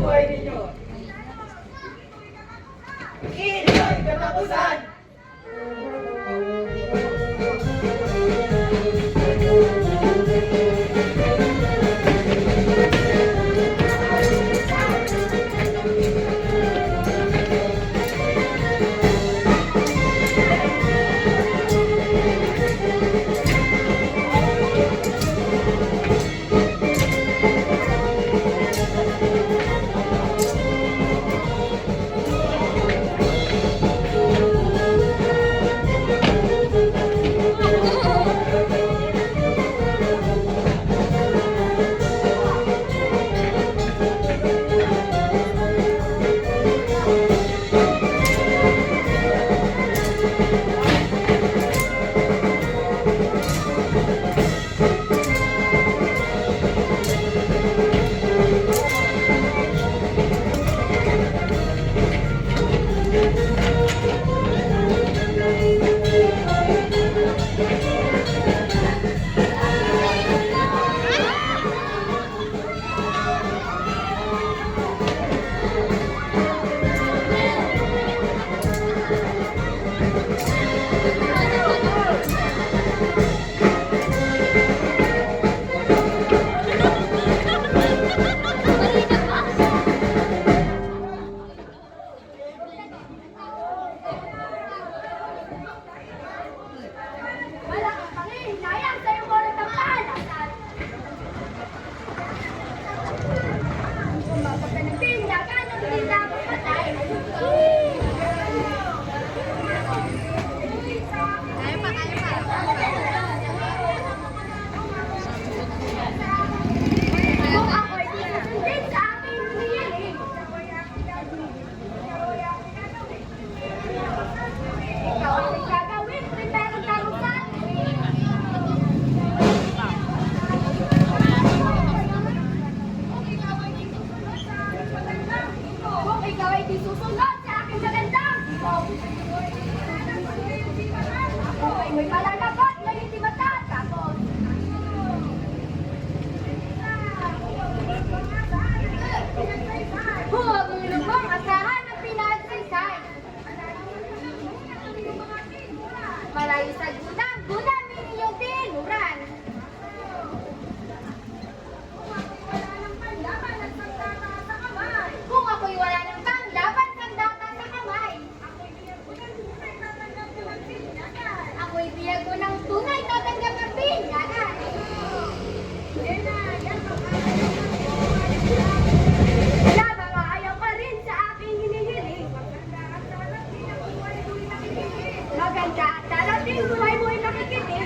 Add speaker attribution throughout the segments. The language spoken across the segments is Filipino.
Speaker 1: buhay ninyo. Ito'y katapusan!
Speaker 2: Malayo sa gunang, gunamin ninyong tinuran. Kung ako'y wala ng panglaban, sandata sa kamay. Ako'y biyag ko ng tunay, tatanggap ang binyagan. Wala ba maayaw ka rin sa aking hinihiling? Maganda at darating buhay mo'y nakikinig.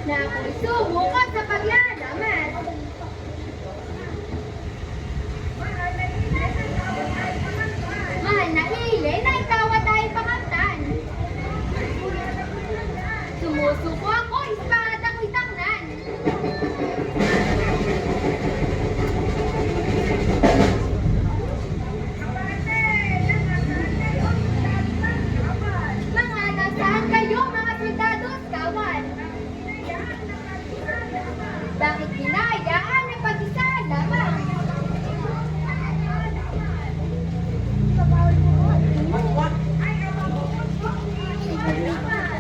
Speaker 2: na ako'y sumukat sa paglalaman. Mahal na Helen na ikaw at ay pakamtan. Sumusuko ako, espada ko'y taknan. Mga nasaan kayo, mga soldados, kawan? Bakit hinayaan na pag-isa lamang?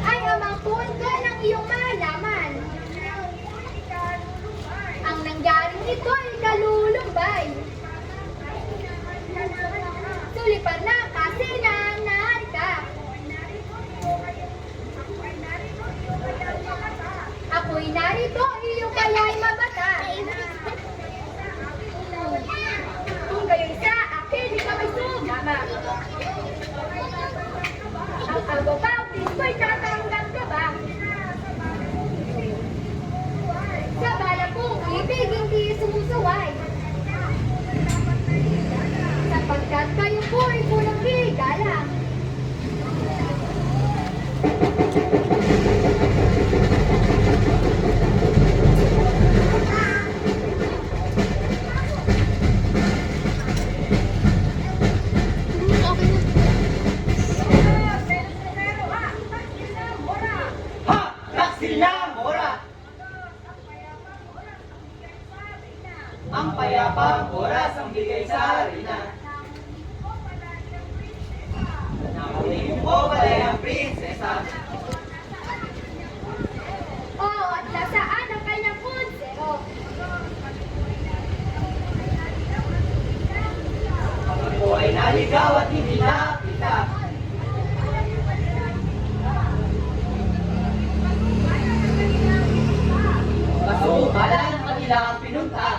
Speaker 2: Ay, amang punto ng iyong malaman. Ang nangyaring ito ay kalulumbay. Sulipan na kasi nang naharika. Ako'y narito, iyong kaya'y mabata. Kung gayo'y sa akin, ikaw ay sumama. Ang pag-baptis ko'y tatanggap ka ba? Sa balak kong ibig, hindi sumusuway. Sapagkat kayo po'y pulang higala.
Speaker 1: Ha! Taksil na, Mora! Ang payapang oras ang bigay sa harina. Nakunin mo balay ang prinsesa.
Speaker 2: Oo, at nasaan ang kanyang punsero?
Speaker 1: Ako ay naligaw at hindi nakita. Kaso, bala ng kanilang pinunta.